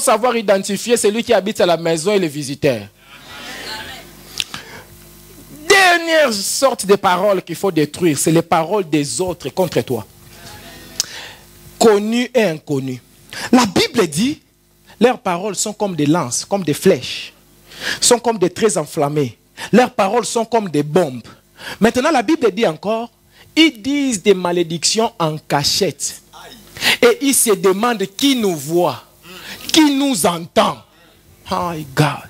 faut savoir identifier celui qui habite à la maison et les visiteurs. Dernière sorte de paroles qu'il faut détruire, c'est les paroles des autres contre toi. Connus et inconnus. La Bible dit, leurs paroles sont comme des lances, comme des flèches, sont comme des traits enflammés. Leurs paroles sont comme des bombes. Maintenant, la Bible dit encore, ils disent des malédictions en cachette. Et ils se demandent qui nous voit, qui nous entend. Oh God.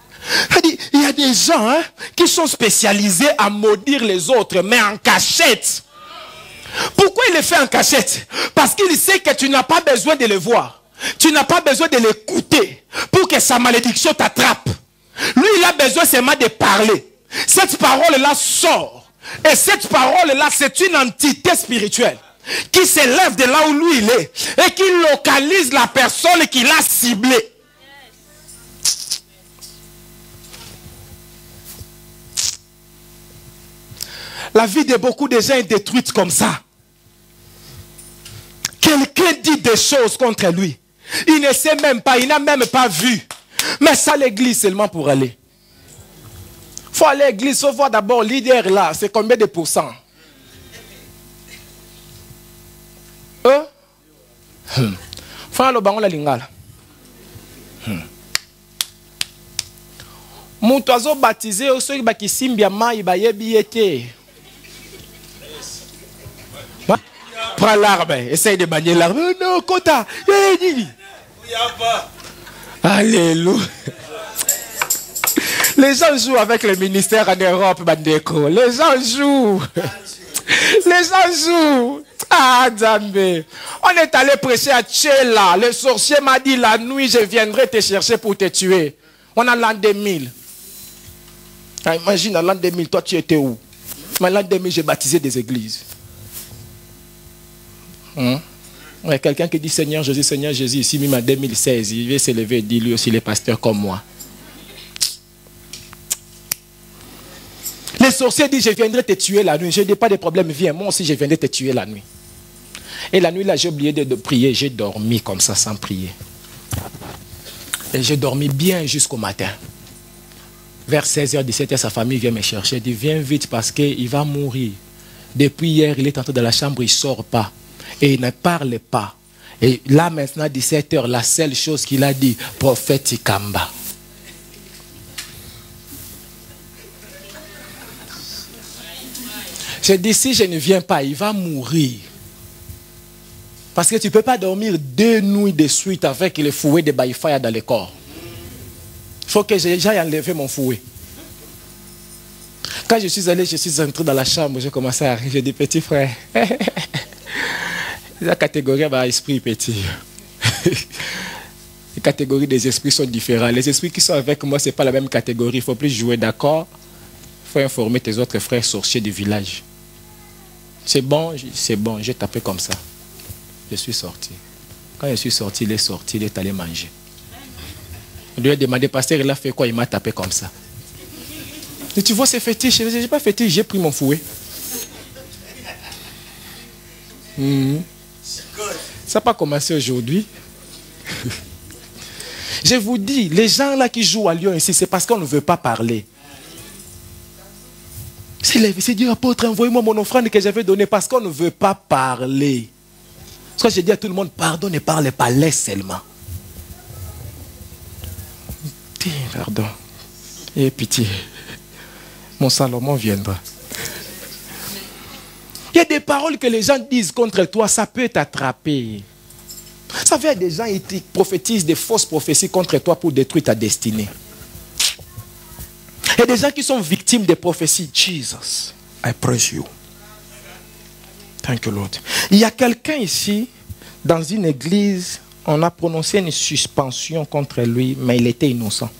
Il y a des gens qui sont spécialisés à maudire les autres, mais en cachette. Pourquoi il le fait en cachette? Parce qu'il sait que tu n'as pas besoin de le voir. Tu n'as pas besoin de l'écouter pour que sa malédiction t'attrape. Lui, il a besoin seulement de parler. Cette parole-là sort. Et cette parole-là, c'est une entité spirituelle qui s'élève de là où lui il est et qui localise la personne qu'il a ciblée. La vie de beaucoup de gens est détruite comme ça. Quelqu'un dit des choses contre lui. Il ne sait même pas, il n'a même pas vu. Mais ça l'église seulement pour aller. Il faut aller à l'église, il faut voir d'abord leader là, c'est combien de pourcents? Faut aller au bango la lingala. Mutu azo baptisé au soki bakisimbi ya mai bayebi ete. Prends l'arme, essaye de manier l'arme. Non, Kota. Alléluia. Les gens jouent avec le ministère en Europe, Bandeko. Les gens jouent. Les gens jouent. Ah, Zambé. On est allé prêcher à Tchela. Le sorcier m'a dit la nuit, je viendrai te chercher pour te tuer. On a l'an 2000. Ah, imagine, à l'an 2000, toi tu étais où? Mais l'an 2000, j'ai baptisé des églises. Ouais, quelqu'un qui dit Seigneur Jésus, ici même en 2016, il va s'élever et dire lui aussi les pasteurs comme moi. Les sorciers disent je viendrai te tuer la nuit. Je n'ai pas de problème, viens, moi aussi je viendrai te tuer la nuit. Et la nuit là, j'ai oublié de prier, j'ai dormi comme ça sans prier. Et j'ai dormi bien jusqu'au matin. Vers 16h, 17h, sa famille vient me chercher, elle dit viens vite parce qu'il va mourir. Depuis hier, il est entré dans la chambre, il ne sort pas. Et il ne parle pas. Et là maintenant, 17h, la seule chose qu'il a dit, prophète Ikamba. J'ai dit, si je ne viens pas, il va mourir. Parce que tu ne peux pas dormir 2 nuits de suite avec le fouet de Baïfaya dans le corps. Il faut que j'aille enlever mon fouet. Quand je suis entré dans la chambre, j'ai commencé à rire. J'ai dit, petit frère, la catégorie va esprit petit. Les catégories des esprits sont différentes. Les esprits qui sont avec moi, ce n'est pas la même catégorie. Il ne faut plus jouer, d'accord? Il faut informer tes autres frères sorciers du village. C'est bon, j'ai tapé comme ça. Je suis sorti. Quand je suis sorti, il est allé manger. On lui a demandé, pasteur, il a fait quoi? Il m'a tapé comme ça. Et tu vois ces fétiches? Je n'ai pas fétiche, j'ai pris mon fouet. Ça n'a pas commencé aujourd'hui. Je vous dis, les gens là qui jouent à Lyon ici, c'est parce qu'on ne veut pas parler. C'est dit, apôtre, envoyez-moi mon offrande que j'avais donnée parce qu'on ne veut pas parler. C'est pourquoi j'ai dit à tout le monde, pardon, ne parlez pas, laisse seulement. Pardon. Et pitié. Mon Salomon viendra. Il y a des paroles que les gens disent contre toi, ça peut t'attraper. Ça fait des gens qui prophétisent des fausses prophéties contre toi pour détruire ta destinée. Il y a des gens qui sont victimes des prophéties. Jesus, I praise you. Thank you, Lord. Il y a quelqu'un ici, dans une église, on a prononcé une suspension contre lui, mais il était innocent.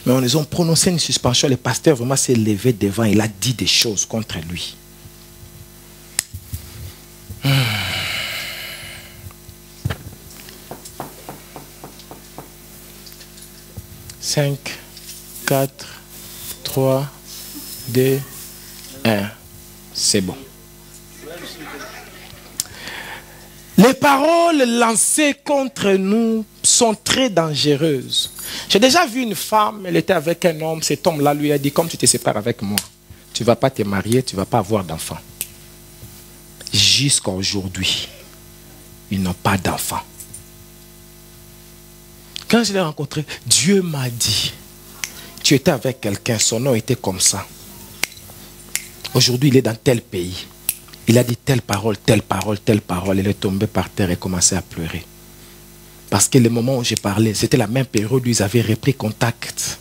Mais on a prononcé une suspension, le pasteur vraiment s'est levé devant, il a dit des choses contre lui. 5, 4, 3, 2, 1. C'est bon. Les paroles lancées contre nous sont très dangereuses. J'ai déjà vu une femme, elle était avec un homme, cet homme-là lui a dit, comme tu te sépares avec moi, tu ne vas pas te marier, tu ne vas pas avoir d'enfant. Jusqu'à aujourd'hui, ils n'ont pas d'enfant. Quand je l'ai rencontré, Dieu m'a dit, tu étais avec quelqu'un, son nom était comme ça. Aujourd'hui, il est dans tel pays. Il a dit telle parole, telle parole, telle parole. Il est tombé par terre et commençait à pleurer. Parce que le moment où j'ai parlé, c'était la même période où ils avaient repris contact.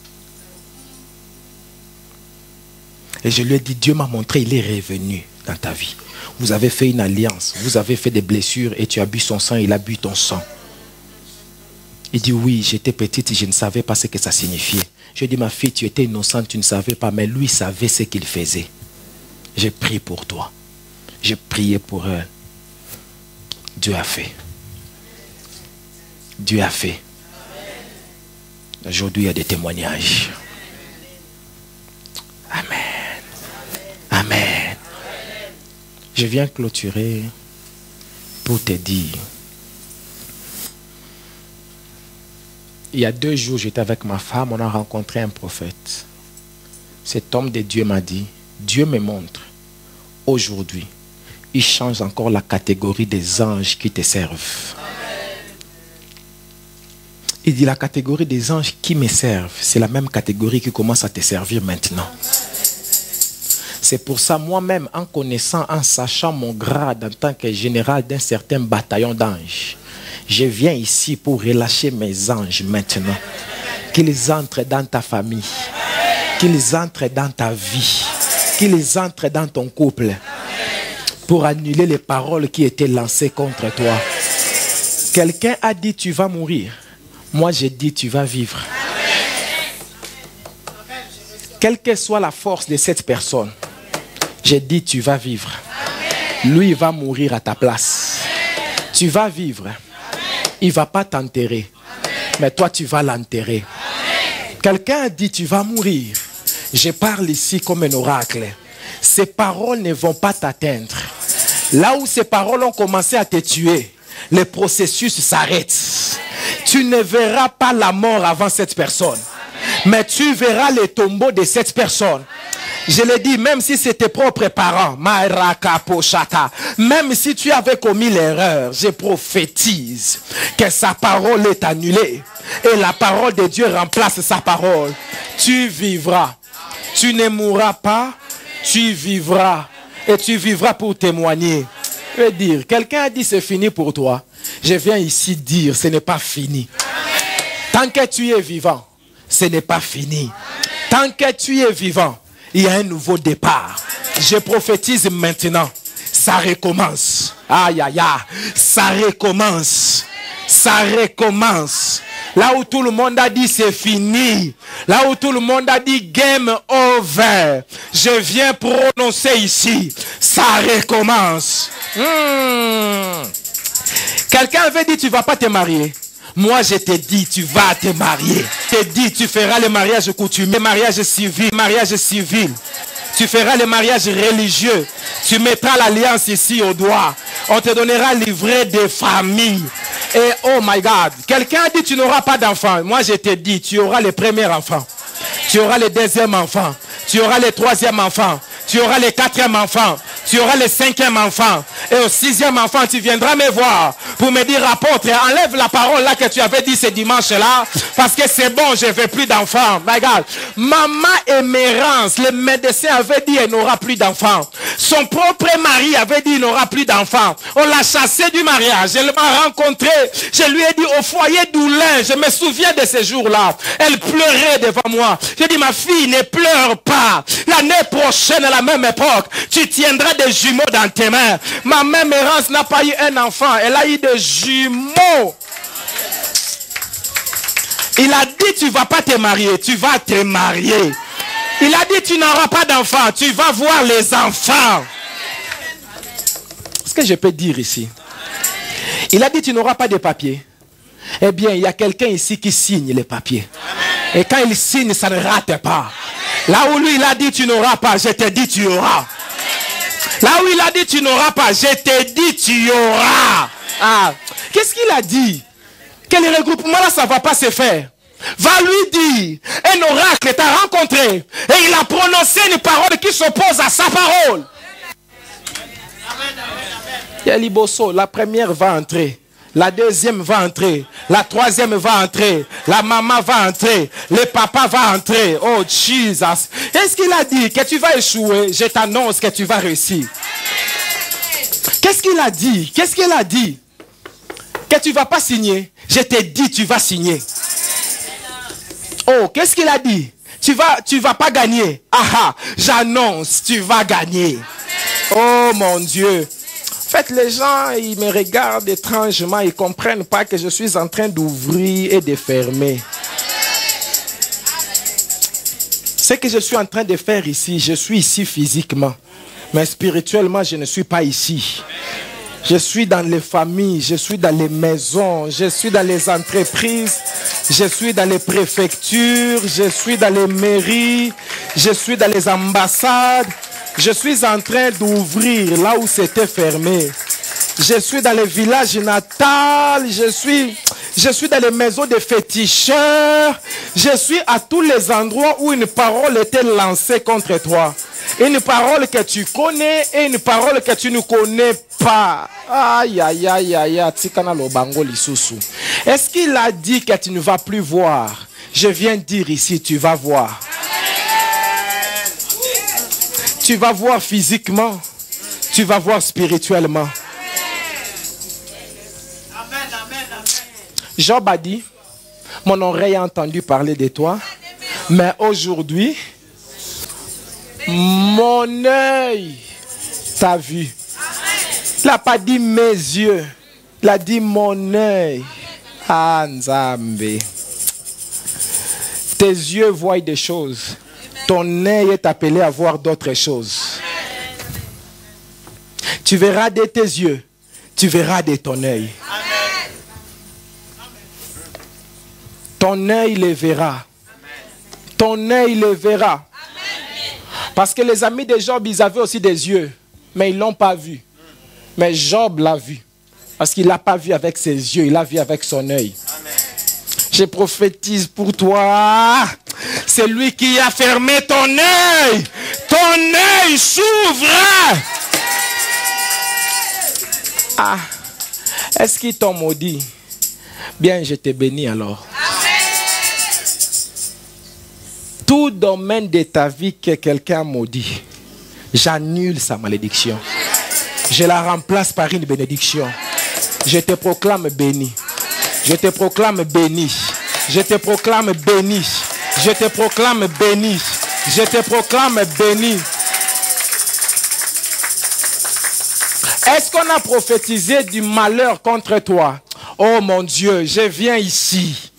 Et je lui ai dit, Dieu m'a montré, il est revenu dans ta vie. Vous avez fait une alliance, vous avez fait des blessures et tu as bu son sang, il a bu ton sang. Il dit, oui, j'étais petite, je ne savais pas ce que ça signifiait. Je dis, ma fille, tu étais innocente, tu ne savais pas, mais lui savait ce qu'il faisait. J'ai prié pour toi. J'ai prié pour elle. Dieu a fait. Dieu a fait. Aujourd'hui, il y a des témoignages. Amen. Amen. Je viens clôturer pour te dire. Il y a 2 jours, j'étais avec ma femme, on a rencontré un prophète. Cet homme de Dieu m'a dit, Dieu me montre, aujourd'hui, il change encore la catégorie des anges qui te servent. Il dit, la catégorie des anges qui me servent, c'est la même catégorie qui commence à te servir maintenant. C'est pour ça, moi-même, en connaissant, en sachant mon grade en tant que général d'un certain bataillon d'anges, je viens ici pour relâcher mes anges maintenant. Qu'ils entrent dans ta famille, qu'ils entrent dans ta vie, qu'ils entrent dans ton couple, pour annuler les paroles qui étaient lancées contre toi. Quelqu'un a dit tu vas mourir. Moi j'ai dit tu vas vivre. Quelle que soit la force de cette personne, j'ai dit tu vas vivre. Lui il va mourir à ta place. Tu vas vivre. Il ne va pas t'enterrer. Mais toi tu vas l'enterrer. Quelqu'un a dit tu vas mourir. Je parle ici comme un oracle. Ces paroles ne vont pas t'atteindre. Là où ces paroles ont commencé à te tuer, le processus s'arrête. Tu ne verras pas la mort avant cette personne. Mais tu verras le tombeau de cette personne. Je l'ai dit, même si c'est tes propres parents, même si tu avais commis l'erreur, je prophétise que sa parole est annulée. Et la parole de Dieu remplace sa parole. Tu vivras. Tu ne mourras pas. Tu vivras. Et tu vivras pour témoigner. Je veux dire, quelqu'un a dit c'est fini pour toi. Je viens ici dire ce n'est pas fini. Tant que tu es vivant, ce n'est pas fini. Tant que tu es vivant, il y a un nouveau départ. Je prophétise maintenant. Ça recommence. Aïe, aïe, aïe. Ça recommence. Ça recommence. Là où tout le monde a dit c'est fini. Là où tout le monde a dit game over. Je viens prononcer ici. Ça recommence. Quelqu'un avait dit tu ne vas pas te marier. Moi je te dis tu vas te marier. Je te dis tu feras le mariage coutumier, mariage civil, mariage civil. Tu feras le mariage religieux. Tu mettras l'alliance ici au doigt. On te donnera livret de famille. Et oh my God, quelqu'un a dit tu n'auras pas d'enfant. Moi je te dis tu auras le premier enfant. Tu auras le deuxième enfant. Tu auras le troisième enfant. Tu auras le quatrième enfant. Tu auras le cinquième enfant. Et au sixième enfant, tu viendras me voir pour me dire, apôtre, enlève la parole là que tu avais dit ce dimanche-là. Parce que c'est bon, je ne veux plus d'enfants. Regarde, maman Émérance, le médecin avait dit, elle n'aura plus d'enfants. Son propre mari avait dit, il n'aura plus d'enfants. On l'a chassé du mariage. Elle m'a rencontré. Je lui ai dit, au foyer d'Oulin, je me souviens de ces jours-là. Elle pleurait devant moi. J'ai dit, ma fille, ne pleure pas. L'année prochaine, à la même époque, tu tiendras des jumeaux dans tes mains. Ma mère Mérance n'a pas eu un enfant. Elle a eu des jumeaux. Il a dit, tu ne vas pas te marier. Tu vas te marier. Il a dit, tu n'auras pas d'enfant. Tu vas voir les enfants. Ce que je peux dire ici. Il a dit, tu n'auras pas de papiers. Eh bien, il y a quelqu'un ici qui signe les papiers. Et quand il signe, ça ne rate pas. Là où lui, il a dit, tu n'auras pas, je te dis, tu auras. Là où il a dit, tu n'auras pas, je te dis, tu auras. Ah, qu'est-ce qu'il a dit? Que le regroupement là, ça ne va pas se faire. Va lui dire, un oracle t'a rencontré et il a prononcé une parole qui s'oppose à sa parole. Yaliboso, la première va entrer. La deuxième va entrer. La troisième va entrer. La maman va entrer. Le papa va entrer. Oh Jesus. Qu'est-ce qu'il a dit? Que tu vas échouer. Je t'annonce que tu vas réussir. Qu'est-ce qu'il a dit? Qu'est-ce qu'il a dit? Que tu ne vas pas signer. Je t'ai dit tu vas signer. Oh, qu'est-ce qu'il a dit? Tu vas pas gagner. Ah, j'annonce, tu vas gagner. Oh mon Dieu. En fait, les gens, ils me regardent étrangement, ils ne comprennent pas que je suis en train d'ouvrir et de fermer. Ce que je suis en train de faire ici, je suis ici physiquement. Mais spirituellement, je ne suis pas ici. Je suis dans les familles, je suis dans les maisons, je suis dans les entreprises, je suis dans les préfectures, je suis dans les mairies, je suis dans les ambassades. Je suis en train d'ouvrir là où c'était fermé. Je suis dans les villages natals. Je suis dans les maisons de féticheurs. Je suis à tous les endroits où une parole était lancée contre toi. Une parole que tu connais et une parole que tu ne connais pas. Aïe, aïe, aïe, aïe, tikana lo bango lisusu. Est-ce qu'il a dit que tu ne vas plus voir? Je viens dire ici, tu vas voir. Tu vas voir physiquement, tu vas voir spirituellement. Job a dit, mon oreille a entendu parler de toi, mais aujourd'hui, mon œil t'a vu. Il n'a pas dit mes yeux, il a dit mon œil. Ah, Nzambe. Tes yeux voient des choses. Ton œil est appelé à voir d'autres choses. Tu verras de tes yeux, tu verras de ton œil. Ton œil le verra. Ton œil le verra. Parce que les amis de Job, ils avaient aussi des yeux, mais ils ne l'ont pas vu. Mais Job l'a vu. Parce qu'il ne l'a pas vu avec ses yeux, il l'a vu avec son œil. Je prophétise pour toi. C'est lui qui a fermé ton œil. Ton œil s'ouvre. Ah, est-ce qu'ils t'ont maudit? Bien, je te bénis alors. Tout domaine de ta vie que quelqu'un maudit, j'annule sa malédiction. Je la remplace par une bénédiction. Je te proclame béni. Je te proclame béni. Je te proclame béni. Je te proclame béni. Je te proclame béni. Est-ce qu'on a prophétisé du malheur contre toi? Oh mon Dieu, je viens ici.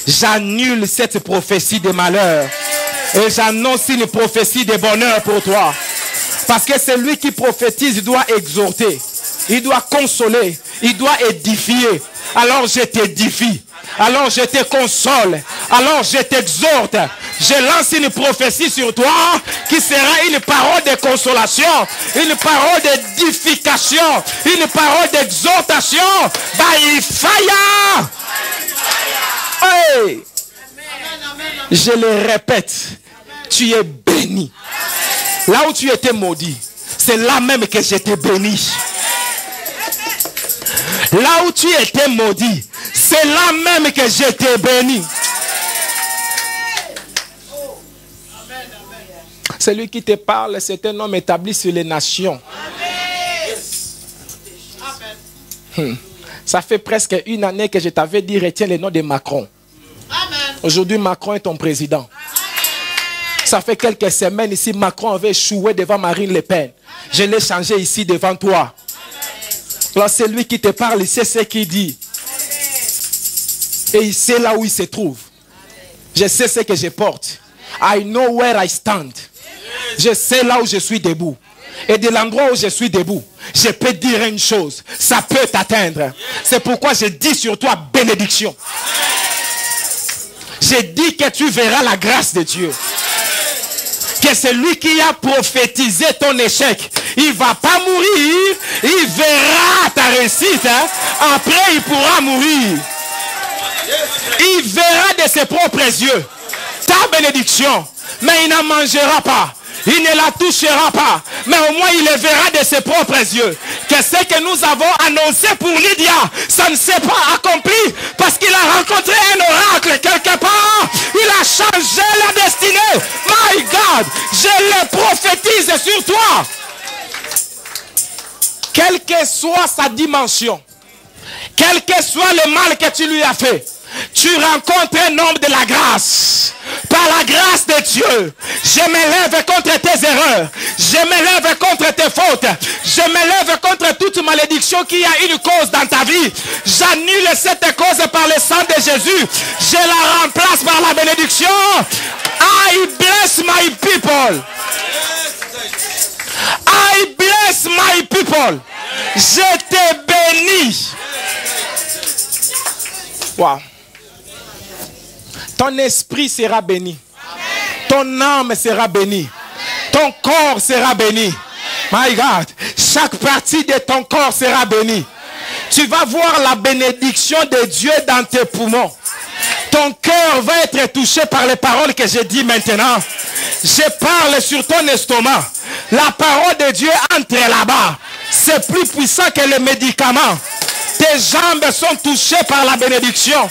J'annule cette prophétie de malheur. Et j'annonce une prophétie de bonheur pour toi. Parce que celui qui prophétise, il doit exhorter. Il doit consoler. Il doit édifier. Alors je t'édifie. Alors je te console. Alors je t'exhorte. Je lance une prophétie sur toi qui sera une parole de consolation, une parole d'édification, une parole d'exhortation. By fire. Hey. Je le répète, tu es béni. Là où tu étais maudit, c'est là même que je t'ai béni. Là où tu étais maudit, c'est là même que je t'ai béni. Celui qui te parle, c'est un homme établi sur les nations. Ça fait presque une année que je t'avais dit, retiens le nom de Macron. Aujourd'hui, Macron est ton président. Ça fait quelques semaines ici, Macron avait échoué devant Marine Le Pen. Je l'ai changé ici devant toi. Alors c'est lui qui te parle, il sait ce qu'il dit. Et il sait là où il se trouve. Je sais ce que je porte. I know where I stand. Je sais là où je suis debout. Et de l'endroit où je suis debout, je peux dire une chose. Ça peut t'atteindre. C'est pourquoi je dis sur toi bénédiction. Je dis que tu verras la grâce de Dieu. Que celui qui a prophétisé ton échec, il ne va pas mourir, il verra ta réussite, après il pourra mourir. Il verra de ses propres yeux ta bénédiction, mais il n'en mangera pas. Il ne la touchera pas, mais au moins il le verra de ses propres yeux. Que ce que nous avons annoncé pour Lydia, ça ne s'est pas accompli parce qu'il a rencontré un oracle quelque part. Il a changé la destinée. My God, je le prophétise sur toi. Quelle que soit sa dimension, quel que soit le mal que tu lui as fait, tu rencontres un homme de la grâce. Par la grâce de Dieu, je m'élève contre tes erreurs. Je m'élève contre tes fautes. Je m'élève contre toute malédiction qui a une cause dans ta vie. J'annule cette cause par le sang de Jésus. Je la remplace par la bénédiction. I bless my people. I bless my people. Je te bénis. Wow. Ton esprit sera béni. Ton âme sera bénie. Ton corps sera béni. My God. Chaque partie de ton corps sera bénie. Tu vas voir la bénédiction de Dieu dans tes poumons. Ton cœur va être touché par les paroles que je dis maintenant. Je parle sur ton estomac. La parole de Dieu entre là-bas. C'est plus puissant que les médicaments. Tes jambes sont touchées par la bénédiction.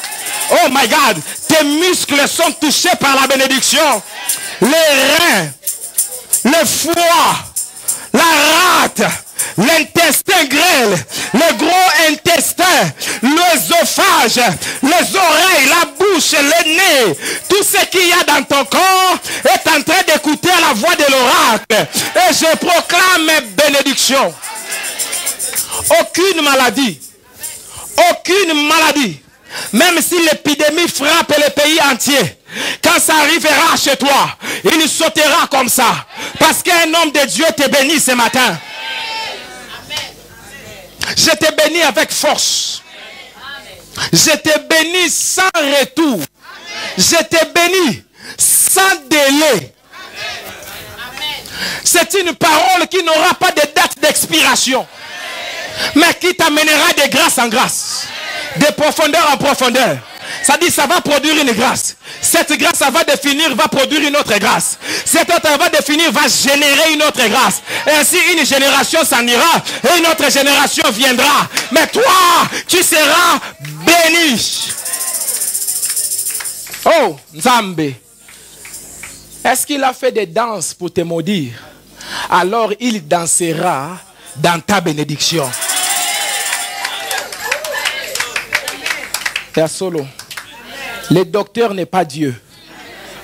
Oh my God, tes muscles sont touchés par la bénédiction. Les reins, le foie, la rate, l'intestin grêle, le gros intestin, l'œsophage, les oreilles, la bouche, le nez, tout ce qu'il y a dans ton corps est en train d'écouter la voix de l'oracle. Et je proclame bénédiction. Aucune maladie, même si l'épidémie frappe le pays entier, quand ça arrivera chez toi, il sautera comme ça. Parce qu'un homme de Dieu te bénit ce matin. Je te bénis avec force. Je te bénis sans retour. Je te bénis sans délai. C'est une parole qui n'aura pas de date d'expiration, mais qui t'amènera de grâce en grâce, de profondeur en profondeur. Ça dit, ça va produire une grâce. Cette grâce, ça va définir, va produire une autre grâce. Cette autre va définir, va générer une autre grâce. Et ainsi, une génération s'en ira et une autre génération viendra. Mais toi, tu seras béni. Oh, Nzambe. Est-ce qu'il a fait des danses pour te maudire? Alors, il dansera dans ta bénédiction. Père Solo, le docteur n'est pas Dieu.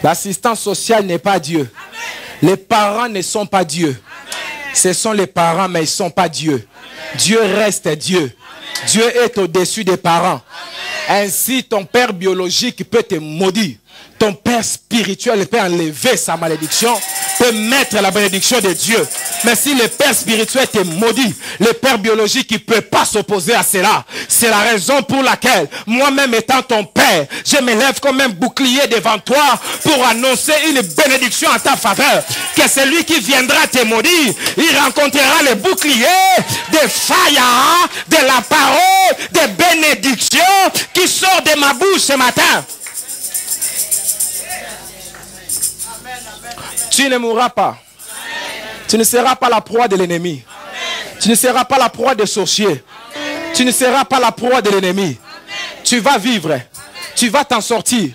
L'assistant social n'est pas Dieu. Les parents ne sont pas Dieu. Ce sont les parents, mais ils ne sont pas Dieu. Dieu reste Dieu. Dieu est au-dessus des parents. Ainsi, ton père biologique peut te maudire. Ton père spirituel peut enlever sa malédiction, peut mettre la bénédiction de Dieu. Mais si le père spirituel te maudit, le père biologique ne peut pas s'opposer à cela. C'est la raison pour laquelle, moi-même étant ton père, je m'élève comme un bouclier devant toi pour annoncer une bénédiction en ta faveur. Que celui qui viendra te maudire, il rencontrera le bouclier de faya, de la parole, de bénédiction qui sort de ma bouche ce matin. Tu ne mourras pas. Tu ne seras pas la proie de l'ennemi. Tu ne seras pas la proie des sorciers. Tu ne seras pas la proie de l'ennemi. Tu vas vivre. Tu vas t'en sortir.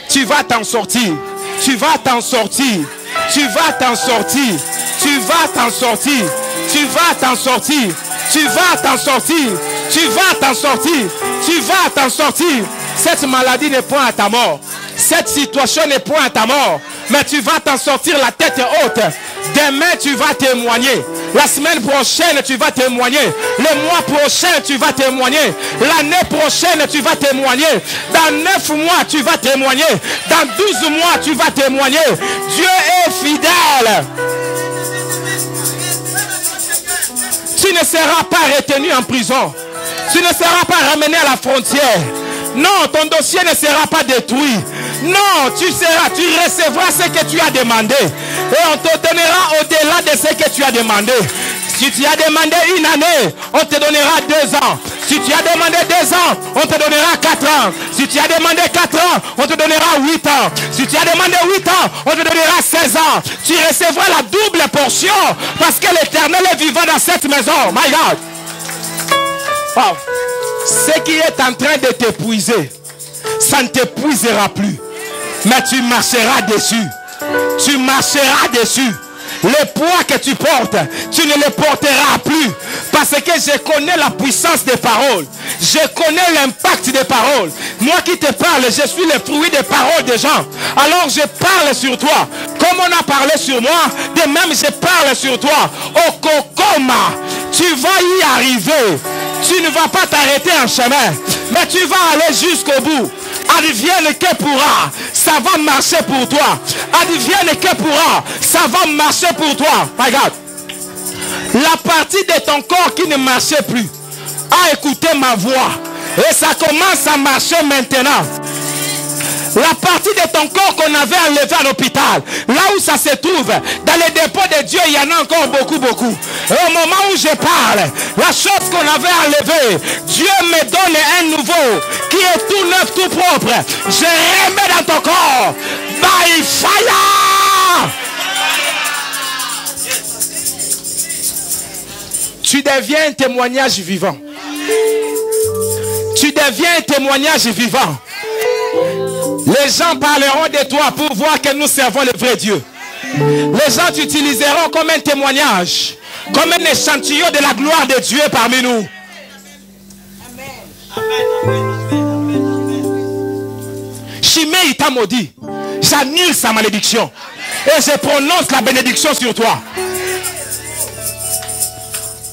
Tu vas t'en sortir. Tu vas t'en sortir. Tu vas t'en sortir. Tu vas t'en sortir. Tu vas t'en sortir. Tu vas t'en sortir. Tu vas t'en sortir. Tu vas t'en sortir. Cette maladie n'est point à ta mort. Cette situation n'est point à ta mort. Mais tu vas t'en sortir la tête haute. Demain, tu vas témoigner. La semaine prochaine, tu vas témoigner. Le mois prochain, tu vas témoigner. L'année prochaine, tu vas témoigner. Dans 9 mois, tu vas témoigner. Dans 12 mois, tu vas témoigner. Dieu est fidèle. Tu ne seras pas retenu en prison. Tu ne seras pas ramené à la frontière. Non, ton dossier ne sera pas détruit. Non, tu recevras ce que tu as demandé. Et on te donnera au-delà de ce que tu as demandé. Si tu as demandé une année, on te donnera 2 ans. Si tu as demandé 2 ans, on te donnera 4 ans. Si tu as demandé 4 ans, on te donnera 8 ans. Si tu as demandé 8 ans, on te donnera 16 ans. Tu recevras la double portion parce que l'Éternel est vivant dans cette maison. My God. Wow. Ce qui est en train de t'épuiser, ça ne t'épuisera plus. Mais tu marcheras dessus. Tu marcheras dessus. Le poids que tu portes, tu ne le porteras plus. Parce que je connais la puissance des paroles. Je connais l'impact des paroles. Moi qui te parle, je suis le fruit des paroles des gens. Alors je parle sur toi. Comme on a parlé sur moi, de même je parle sur toi. Au Kokoma, tu vas y arriver. Tu ne vas pas t'arrêter en chemin. Mais tu vas aller jusqu'au bout. Advienne que pourra, ça va marcher pour toi. Advienne que pourra, ça va marcher pour toi. Regarde. La partie de ton corps qui ne marchait plus a écouté ma voix. Et ça commence à marcher maintenant. La partie de ton corps qu'on avait enlevé à l'hôpital, là où ça se trouve, dans les dépôts de Dieu, il y en a encore beaucoup. Et au moment où je parle, la chose qu'on avait enlevée, Dieu me donne un nouveau, qui est tout neuf, tout propre. Je remets dans ton corps, by fire. Tu deviens un témoignage vivant. Tu deviens un témoignage vivant. Les gens parleront de toi pour voir que nous servons le vrai Dieu. Les gens t'utiliseront comme un témoignage, comme un échantillon de la gloire de Dieu parmi nous. Chimée, il t'a maudit. J'annule sa malédiction. Et je prononce la bénédiction sur toi.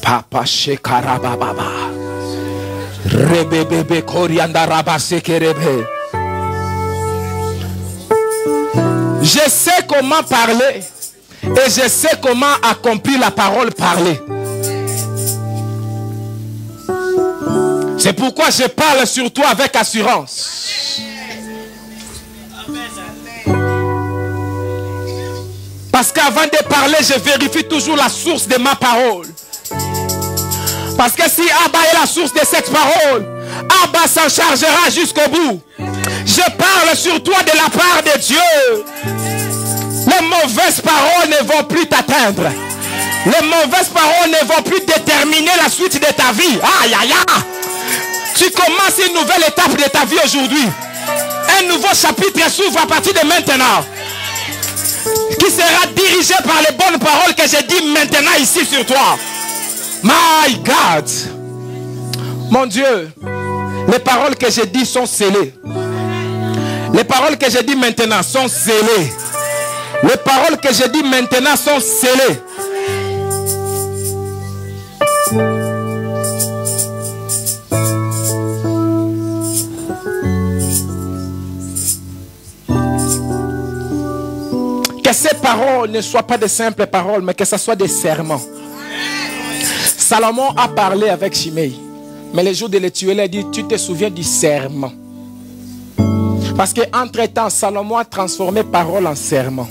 Papa Shekarababa. Rebebebe Koriandaraba Sekerebe. Je sais comment parler et je sais comment accomplir la parole parlée. C'est pourquoi je parle sur toi avec assurance. Parce qu'avant de parler, je vérifie toujours la source de ma parole. Parce que si Abba est la source de cette parole, Abba s'en chargera jusqu'au bout. Je parle sur toi de la part de Dieu. Les mauvaises paroles ne vont plus t'atteindre. Les mauvaises paroles ne vont plus déterminer la suite de ta vie. Aïe, aïe, aïe. Tu commences une nouvelle étape de ta vie aujourd'hui. Un nouveau chapitre s'ouvre à partir de maintenant. Qui sera dirigé par les bonnes paroles que j'ai dit maintenant ici sur toi. My God. Mon Dieu. Les paroles que j'ai dit sont scellées. Les paroles que j'ai dit maintenant sont scellées. Les paroles que j'ai dit maintenant sont scellées. Que ces paroles ne soient pas de simples paroles, mais que ce soit des serments. Salomon a parlé avec Shimei. Mais le jour de le tuer, il a dit, tu te souviens du serment. Parce qu'entre-temps, Salomon a transformé parole en serment.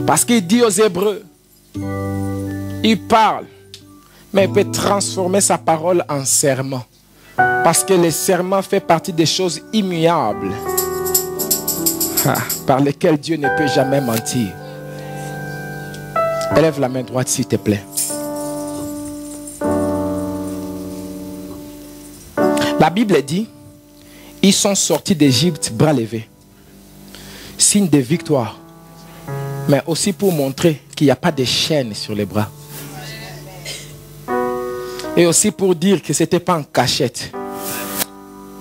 Parce qu'il dit aux Hébreux, il parle, mais il peut transformer sa parole en serment. Parce que le serment fait partie des choses immuables, par lesquelles Dieu ne peut jamais mentir. Élève la main droite s'il te plaît. La Bible dit, ils sont sortis d'Égypte bras levés. Signe de victoire. Mais aussi pour montrer qu'il n'y a pas de chaîne sur les bras. Et aussi pour dire que ce n'était pas en cachette.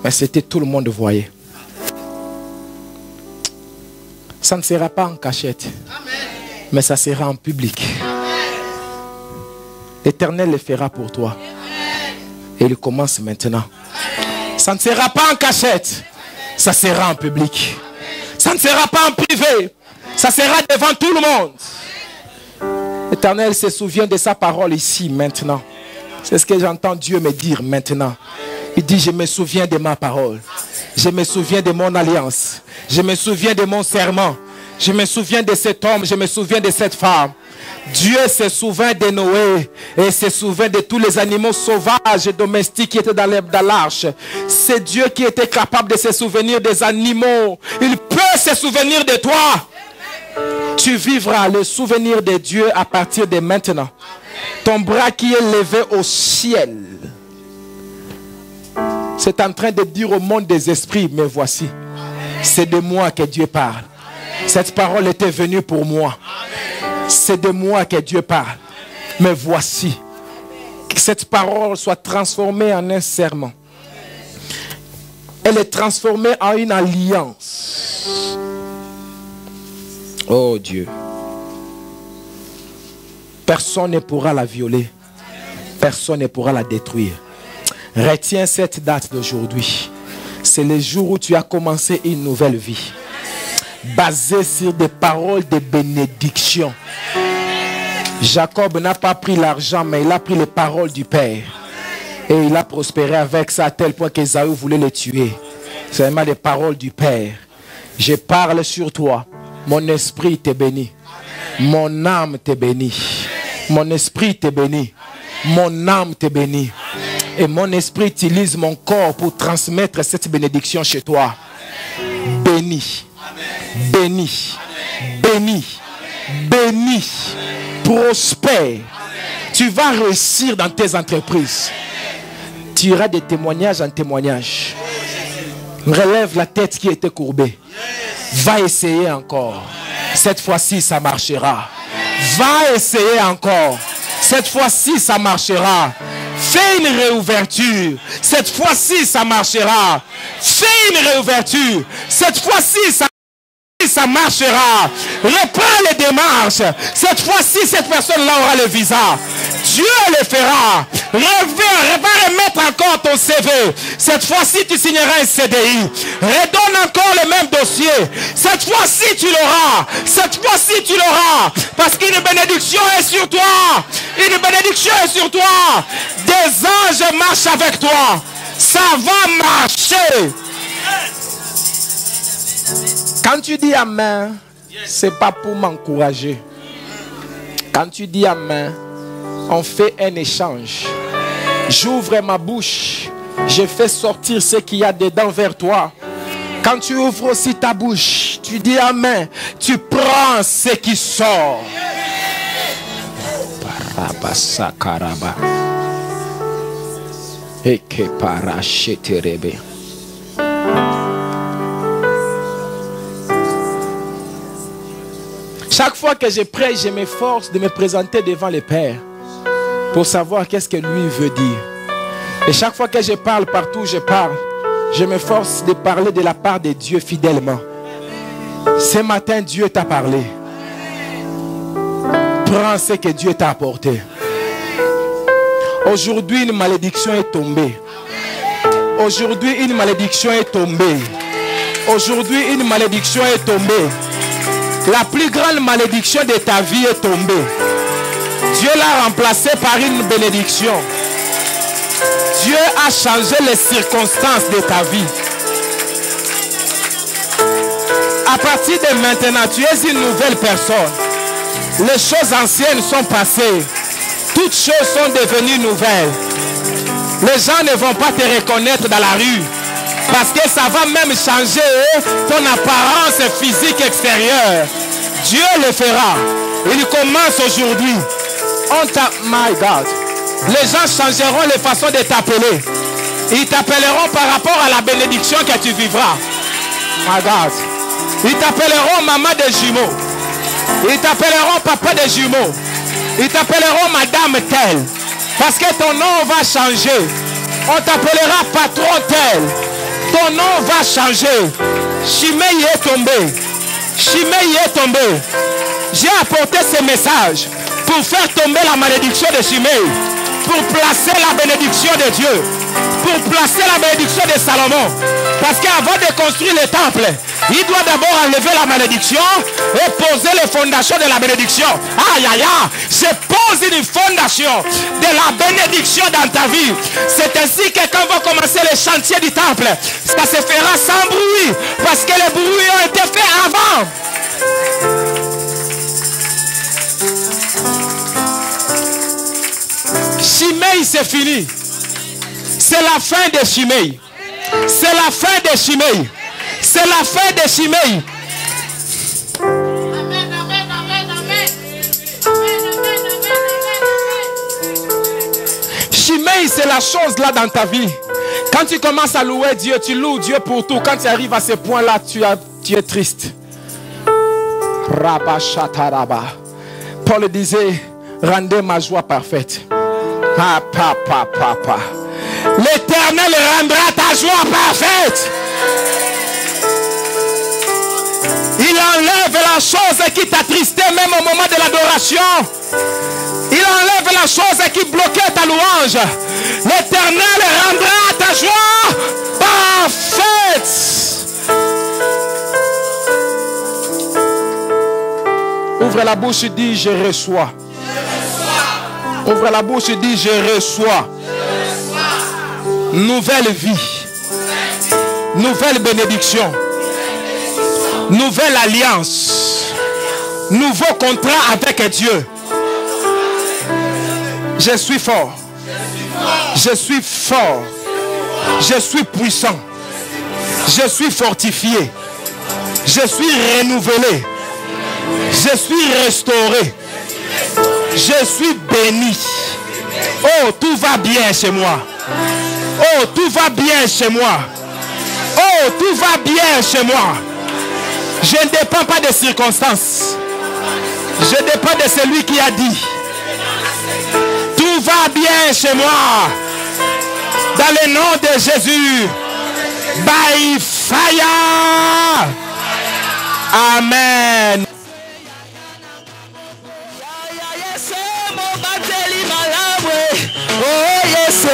Mais c'était tout le monde voyait. Ça ne sera pas en cachette. Mais ça sera en public. L'Éternel le fera pour toi. Et il commence maintenant. Ça ne sera pas en cachette. Ça sera en public. Ça ne sera pas en privé. Ça sera devant tout le monde. L'Éternel se souvient de sa parole ici, maintenant. C'est ce que j'entends Dieu me dire maintenant. Il dit, je me souviens de ma parole. Je me souviens de mon alliance. Je me souviens de mon serment. Je me souviens de cet homme. Je me souviens de cette femme. Dieu se souvint de Noé et se souvint de tous les animaux sauvages et domestiques qui étaient dans l'arche. C'est Dieu qui était capable de se souvenir des animaux. Il peut se souvenir de toi. Tu vivras le souvenir de Dieu à partir de maintenant. Ton bras qui est levé au ciel, c'est en train de dire au monde des esprits, mais voici, c'est de moi que Dieu parle. Cette parole était venue pour moi. C'est de moi que Dieu parle. Mais voici, que cette parole soit transformée en un serment. Elle est transformée en une alliance. Oh Dieu. Personne ne pourra la violer. Personne ne pourra la détruire. Retiens cette date d'aujourd'hui. C'est le jour où tu as commencé une nouvelle vie. Basée sur des paroles de bénédiction. Jacob n'a pas pris l'argent, mais il a pris les paroles du Père. Et il a prospéré avec ça à tel point qu'Ésaü voulait le tuer. C'est vraiment les paroles du Père. Je parle sur toi. Mon esprit te bénit. Mon âme te bénit. Mon esprit te bénit. Mon âme te bénit. Et mon esprit utilise mon corps pour transmettre cette bénédiction chez toi. Béni. Béni. Béni. Béni. Prospère. Tu vas réussir dans tes entreprises. Tu iras de témoignage en témoignage. Relève la tête qui était courbée. Va essayer encore. Cette fois-ci, ça marchera. Va essayer encore. Cette fois-ci, ça marchera. Fais une réouverture. Cette fois-ci, ça marchera. Fais une réouverture. Cette fois-ci, ça marchera. Reprends les démarches. Cette fois-ci, cette personne-là aura le visa. Dieu le fera. Va remettre encore ton CV. Cette fois-ci, tu signeras un CDI. Redonne encore le même dossier. Cette fois-ci, tu l'auras. Cette fois-ci, tu l'auras. Parce qu'une bénédiction est sur toi. Une bénédiction est sur toi. Des anges marchent avec toi. Ça va marcher. Quand tu dis amen, c'est pas pour m'encourager. Quand tu dis amen, on fait un échange. J'ouvre ma bouche. Je fais sortir ce qu'il y a dedans vers toi. Quand tu ouvres aussi ta bouche, tu dis amen. Tu prends ce qui sort. Chaque fois que je prie, je m'efforce de me présenter devant le Père pour savoir qu'est-ce que lui veut dire. Et chaque fois que je parle, partout où je parle, je m'efforce de parler de la part de Dieu fidèlement. Ce matin, Dieu t'a parlé. Prends ce que Dieu t'a apporté. Aujourd'hui, une malédiction est tombée. Aujourd'hui, une malédiction est tombée. Aujourd'hui, une malédiction est tombée. La plus grande malédiction de ta vie est tombée. Dieu l'a remplacée par une bénédiction. Dieu a changé les circonstances de ta vie. À partir de maintenant, tu es une nouvelle personne. Les choses anciennes sont passées. Toutes choses sont devenues nouvelles. Les gens ne vont pas te reconnaître dans la rue. Parce que ça va même changer ton apparence physique extérieure. Dieu le fera. Il commence aujourd'hui. My God. Les gens changeront les façons de t'appeler. Ils t'appelleront par rapport à la bénédiction que tu vivras. My God. Ils t'appelleront maman des jumeaux. Ils t'appelleront papa des jumeaux. Ils t'appelleront madame telle. Parce que ton nom va changer. On t'appellera patron tel. Ton nom va changer. Shimei est tombé. Shimei est tombé. J'ai apporté ce message pour faire tomber la malédiction de Shimei. Pour placer la bénédiction de Dieu. Pour placer la bénédiction de Salomon. Parce qu'avant de construire le temple, il doit d'abord enlever la malédiction et poser les fondations de la bénédiction. Aïe aïe aïe, je pose une fondation de la bénédiction dans ta vie. C'est ainsi que quand on va commencer le chantier du temple, ça se fera sans bruit. Parce que les bruits ont été faits avant. Shimei, c'est fini. C'est la fin de Shimei. C'est la fin de Shimei. C'est la fin de Shimei. Shimei, c'est la chose là dans ta vie. Quand tu commences à louer Dieu, tu loues Dieu pour tout. Quand tu arrives à ce point-là, tu es triste. Paul disait, rendez ma joie parfaite. L'Éternel rendra ta joie parfaite. Il enlève la chose qui t'attristait même au moment de l'adoration. Il enlève la chose qui bloquait ta louange. L'Éternel rendra ta joie parfaite. Ouvre la bouche et dis je reçois. Ouvre la bouche et dis je reçois. Nouvelle vie. Nouvelle bénédiction. Nouvelle alliance. Nouveau contrat avec Dieu. Je suis fort. Je suis fort. Je suis puissant. Je suis fortifié. Je suis renouvelé. Je suis restauré. Je suis béni. Oh, tout va bien chez moi. Oh, tout va bien chez moi. Oh, tout va bien chez moi. Je ne dépends pas des circonstances. Je dépends de celui qui a dit. Tout va bien chez moi. Dans le nom de Jésus. By fire. Amen. Oh yes,